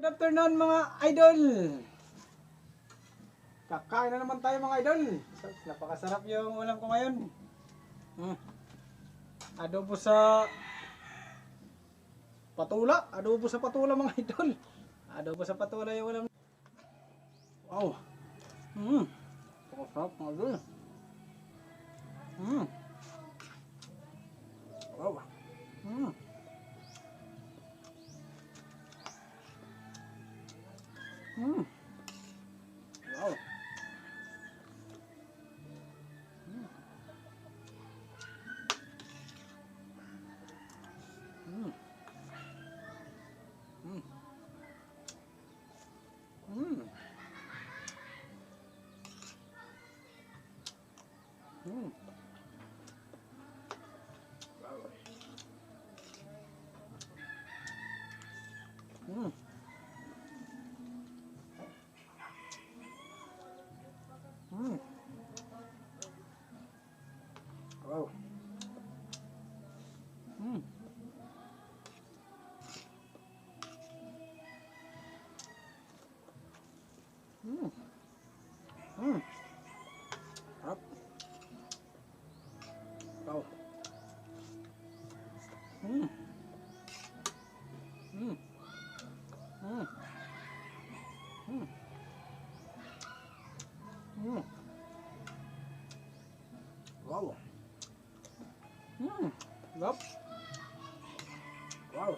Good afternoon mga idol. Kakain na naman tayo mga idol. Napakasarap yung ulam ko ngayon. Adobo sa patula. Adobo sa patula mga idol. Adobo sa patula yung ulam. Wow. Napakasarap mga idol. Wow. Wow. Wow. Up. Wow. Wow. Love. Wow.